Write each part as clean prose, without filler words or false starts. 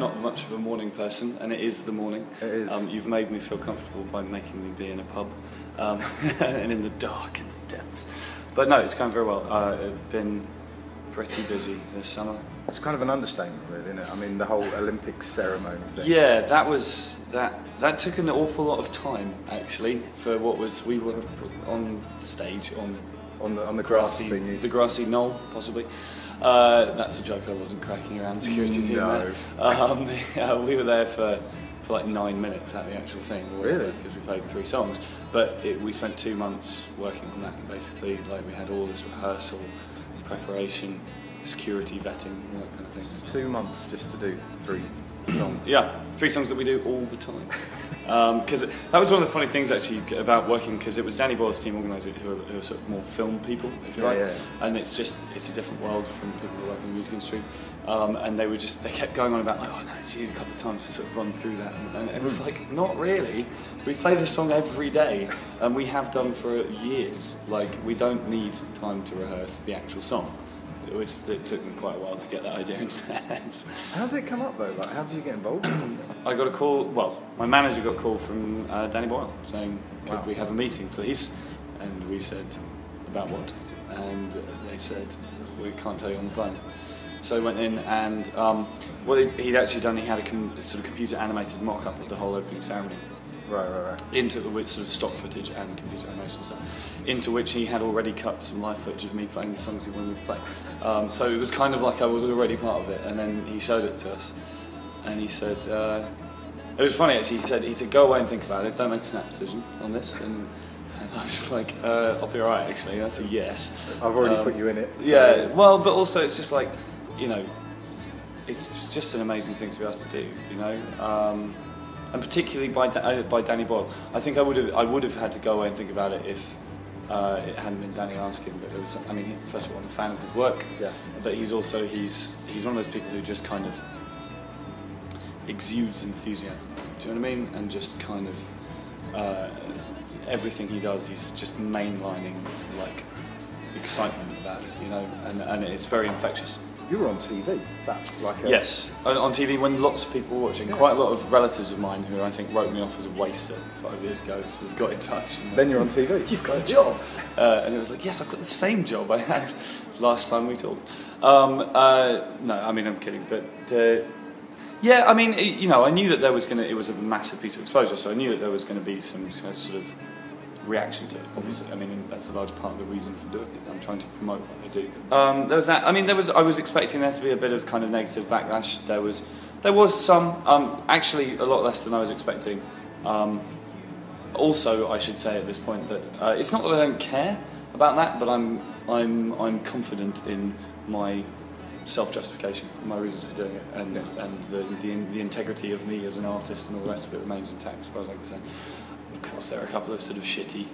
not much of a morning person, and it is the morning. It is. You've made me feel comfortable by making me be in a pub and in the dark and the depths. But no, it's going very well. I've been pretty busy this summer. It's kind of an understatement, really, isn't it? I mean, the whole Olympics ceremony thing. Yeah, that took an awful lot of time actually for what was we were on stage on the grassy thingy. The grassy knoll, possibly. That's a joke I wasn't cracking around the security team there. We were there for like 9 minutes at the actual thing. Really? Because we played 3 songs. But we spent 2 months working on that, basically. Like, we had all this rehearsal, preparation, security vetting, all that kind of thing. So 2 months just to do 3 songs? Yeah, 3 songs that we do all the time. Because that was one of the funny things actually about working, because it was Danny Boyle's team organised it, who are sort of more film people, if you like. Yeah. And it's a different world from people who work in the music industry. And they kept going on about, like, oh no, it's you a couple of times to sort of run through that. And it was like, not really. We play this song every day, and we have done for years. Like, we don't need time to rehearse the actual song. It took me quite a while to get that idea into their heads. How did it come up though? Like, how did you get involved? I got a call, well, my manager got a call from Danny Boyle saying, could we have a meeting please? And we said, about what? And they said, we can't tell you on the phone. So we went in and what he'd actually done, he had a sort of computer animated mock-up of the whole opening ceremony. Right. Into which sort of stock footage and computer animation and stuff. Into which he had already cut some live footage of me playing the songs he wanted me to play. So it was kind of like I was already part of it. And then he showed it to us, and he said, it was funny actually. He said, go away and think about it. Don't make a snap decision on this. And I was like, I'll be alright actually. That's a yes. I've already put you in it. So. Yeah. Well, but also it's just like, you know, it's just an amazing thing to be asked to do. You know. And particularly by Danny Boyle. I think I would have had to go away and think about it if it hadn't been Danny asking. But it was, I mean, first of all, I'm a fan of his work. Yeah. But he's one of those people who just kind of exudes enthusiasm. Do you know what I mean? And just kind of everything he does, he's just mainlining like excitement about it, you know, and it's very infectious. You were on TV. That's like a... Yes, on TV when lots of people were watching. Yeah. Quite a lot of relatives of mine who I think wrote me off as a waster 5 years ago, sort of got in touch. And then you're on TV. You've got a job. And it was like, yes, I've got the same job I had last time we talked. No, I mean, I'm kidding, but yeah, I mean, you know, I knew that it was a massive piece of exposure, so I knew that there was going to be some sort of reaction to it, obviously. I mean, that's a large part of the reason for doing it. I'm trying to promote what I do. There was that. I mean, I was expecting there to be a bit of kind of negative backlash. There was some, actually a lot less than I was expecting. Also, I should say at this point that it's not that I don't care about that, but I'm confident in my self-justification, my reasons for doing it, and the integrity of me as an artist and all the rest of it remains intact as far as I'm concerned. Of course, there are a couple of sort of shitty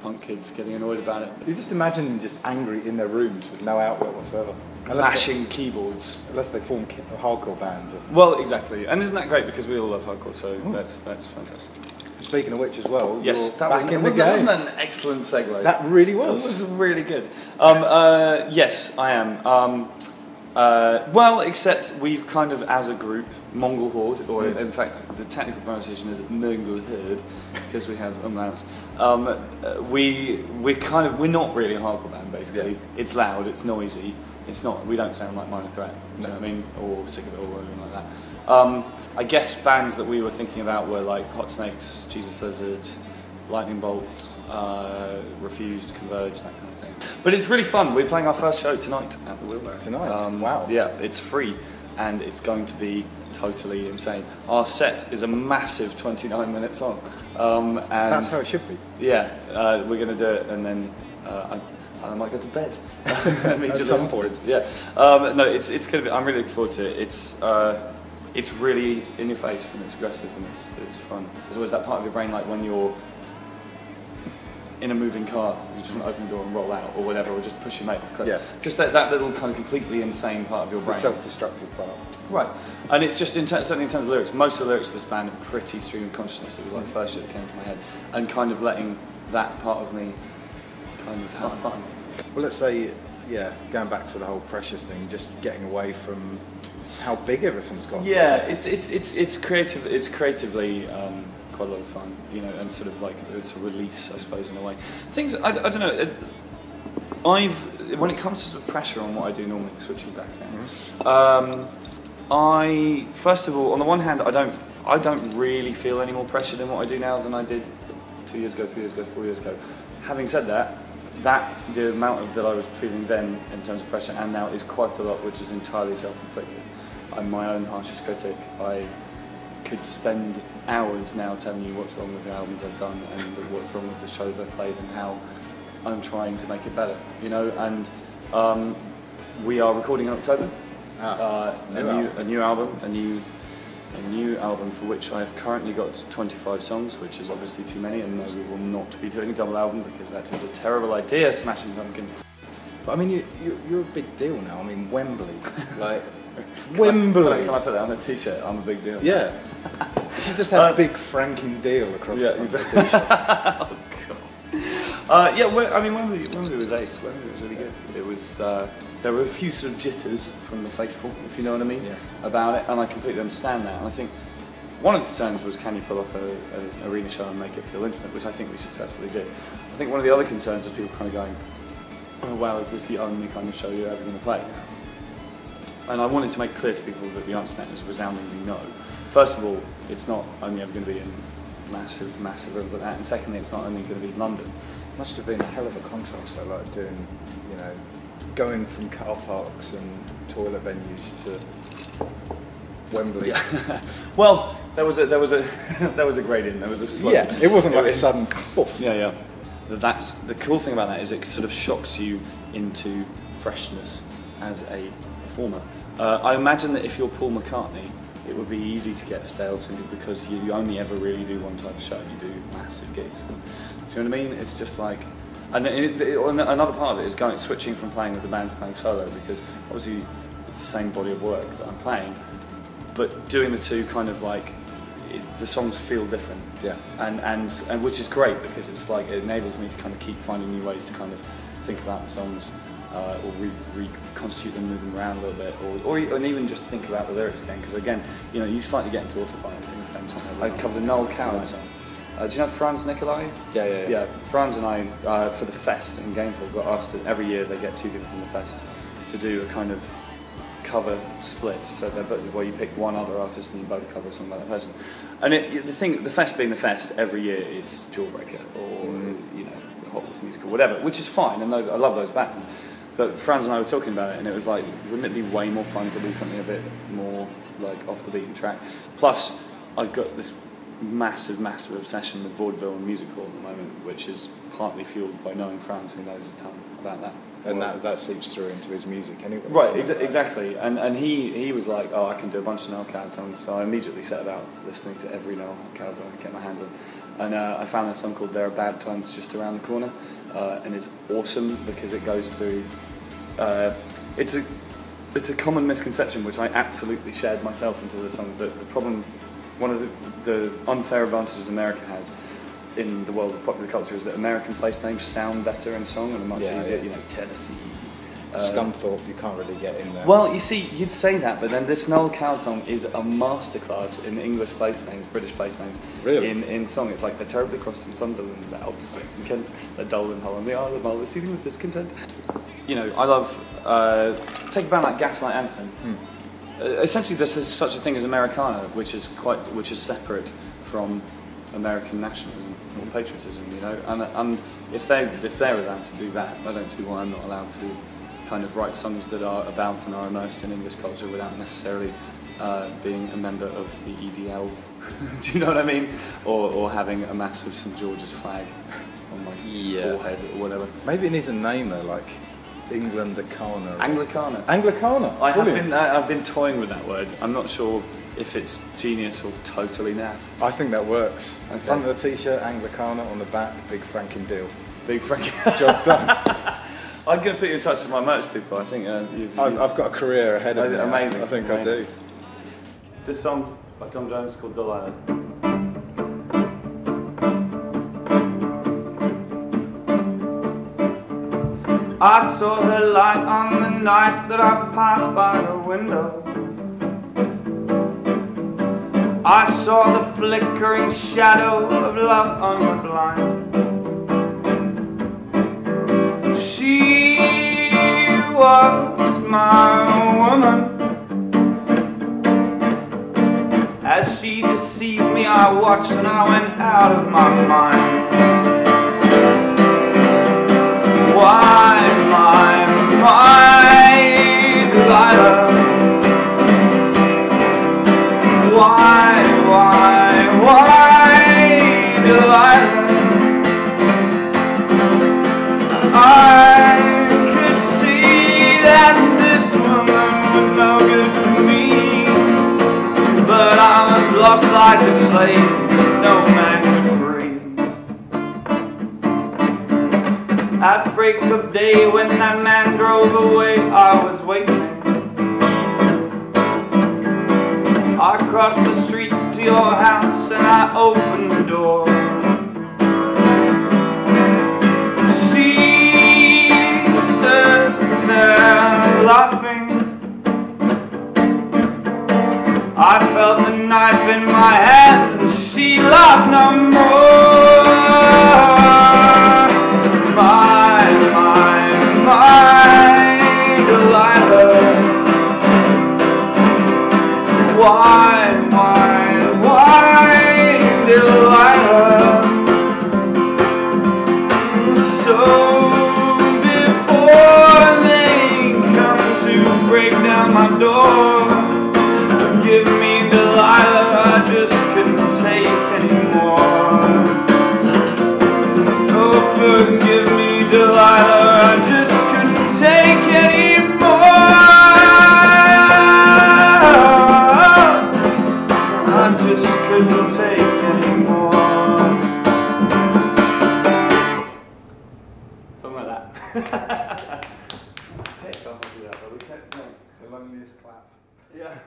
punk kids getting annoyed about it. You just imagine them just angry in their rooms with no outlet whatsoever. Mashing keyboards. Unless they form hardcore bands. Well, exactly. And isn't that great? Because we all love hardcore, so that's fantastic. Speaking of which as well, yes, you're back in the game. That was an excellent segue. That really was. That was really good. Yes, I am. Well, except we've kind of, as a group, Mongol Horde, or in fact, the technical pronunciation is Mongol Horde, because we have umlauts. We're not really a hardcore band, basically. Yeah. It's loud, it's noisy. We don't sound like Minor Threat, do you know what I mean? Or Sick of It All, or anything like that. I guess bands that we were thinking about were like Hot Snakes, Jesus Lizard, Lightning Bolt, Refused, Converge, that kind of thing. But it's really fun. We're playing our first show tonight at the Wheelbarrow. Tonight? Wow. Yeah, it's free and it's going to be totally insane. Our set is a massive 29 minutes long. And that's how it should be. Yeah, we're going to do it and then I might go to bed. At some point. Yeah. No, it's going to be, I'm really looking forward to it. It's really in your face and it's aggressive and it's fun. There's always that part of your brain, like when you're in a moving car, you just want to open the door and roll out or whatever, or just push your mate off cliff. Yeah. Just that little kind of completely insane part of your brain. The self-destructive part. Right. And it's just, certainly in terms of lyrics, most of the lyrics of this band are pretty stream of consciousness. It was like the first shit that came to my head. And kind of letting that part of me kind of have fun. Well, let's say, yeah, going back to the whole Precious thing, just getting away from how big everything's got. Yeah, it's creative. It's creatively quite a lot of fun, you know, and sort of like it's a release, I suppose, in a way. Things I don't know. When it comes to sort of pressure on what I do normally, switching back now, I first of all, on the one hand, I don't really feel any more pressure in what I do now than I did 2 years ago, 3 years ago, 4 years ago. Having said that, the amount of that I was feeling then in terms of pressure and now is quite a lot, which is entirely self-inflicted. I'm my own harshest critic. I could spend hours now telling you what's wrong with the albums I've done and what's wrong with the shows I've played and how I'm trying to make it better, you know. And we are recording in October a new album for which I have currently got 25 songs, which is obviously too many, and no, we will not be doing a double album because that is a terrible idea, Smashing Pumpkins. But I mean, you're a big deal now. I mean, Wembley, like Wembley. Can I put that on a t-shirt? I'm a big deal. Yeah. You should just have Big Franking Deal across the t-shirt. Oh God. I mean, Wembley was ace. Wembley was really good. It was. There were a few sort of jitters from the faithful, if you know what I mean, about it, and I completely understand that. And I think one of the concerns was, can you pull off an arena show and make it feel intimate, which I think we successfully did. I think one of the other concerns is people kind of going, oh wow, is this the only kind of show you're ever going to play? And I wanted to make clear to people that the answer to that is resoundingly no. First of all, it's not only ever going to be in massive rooms like that, and secondly, it's not only going to be in London. Must have been a hell of a contrast, though, like doing, you know, going from car parks and toilet venues to Wembley. Yeah. Well, there was a gradient. There was a slope. Yeah, it wasn't like a sudden poof. Yeah. That's the cool thing about that is it sort of shocks you into freshness as a performer. I imagine that if you're Paul McCartney, it would be easy to get stale simply because you only ever really do one type of show. You do massive gigs. Do you know what I mean? It's just like. And another part of it is switching from playing with the band to playing solo, because obviously it's the same body of work that I'm playing, but doing the two kind of like the songs feel different. Yeah. And which is great because it's like it enables me to kind of keep finding new ways to kind of think about the songs or reconstitute them, move them around a little bit, or even just think about the lyrics again. Because again, you know, you slightly get into autopilot and sing the same song. I covered a Noel Coward song. Do you know Franz Nicolai? Yeah. Franz and I, for the fest in Gainesville, got asked to, every year they get two people from the fest to do a kind of cover split, so where you pick one other artist and you both cover a song by that person. And the fest being the fest, every year it's Jawbreaker or you know Hot Water Music or whatever, which is fine, and I love those bands. But Franz and I were talking about it, and it was like, wouldn't it be way more fun to do something a bit more like off the beaten track? Plus, I've got this massive obsession with vaudeville and music hall at the moment, which is partly fueled by knowing Franz, who knows a ton about that. And that seeps through into his music anyway. Right, exactly. And he was like, oh, I can do a bunch of Noel Coward songs, so I immediately set about listening to every Noel Coward song I could get my hands on. And I found a song called There Are Bad Times Just Around the Corner, and it's awesome because it goes through... It's a common misconception, which I absolutely shared myself into the song, that the problem... One of the unfair advantages America has in the world of popular culture is that American place names sound better in song and are much easier. You know, Tennessee. Scunthorpe, you can't really get in there. Well, you see, you'd say that, but then this Noel Coward song is a masterclass in English place names, British place names. Really? In song, it's like they're terribly cross in Sunderland, they're Aldersace in Kent, they're dull in Holland, they are the Mull, they're seething with discontent. You know, I love take a band like Gaslight Anthem. Essentially, this is such a thing as Americana, which is separate from American nationalism or patriotism, you know. And if they're allowed to do that, I don't see why I'm not allowed to kind of write songs that are about and are immersed in English culture without necessarily being a member of the EDL. Do you know what I mean? Or having a massive St George's flag on my forehead or whatever. Maybe it needs a name though, like Anglicana. Anglicana. I've been toying with that word. I'm not sure if it's genius or totally naff. I think that works. Okay. Front of the t-shirt, Anglicana, on the back, Big Franking Deal. Big Franking. Job done. I'm going to put you in touch with my merch people. I think I've got a career ahead of me. Amazing. I think I do. This song by Tom Jones is called Delilah. I saw her light on the night that I passed by her window. I saw the flickering shadow of love on her blind. She was my woman. As she deceived me, I watched and I went out of my mind. Why, my Delilah? Why, Delilah? I could see that this woman was no good for me, but I was lost like a slave, no man could free. At break of day, when that man drove away, I was waiting. I crossed the street to your house and I opened the door. She stood there laughing. I felt the knife in my hand. She laughed no more. My Delilah. Why, Delilah? So before they come to break down my door, forgive me, Delilah, I just couldn't take anymore. Oh, forgive me, Delilah, I just couldn't take anymore. I just couldn't take anymore. Something like that. Hey, I can't do that, but we kept going. The loneliest clap. Yeah.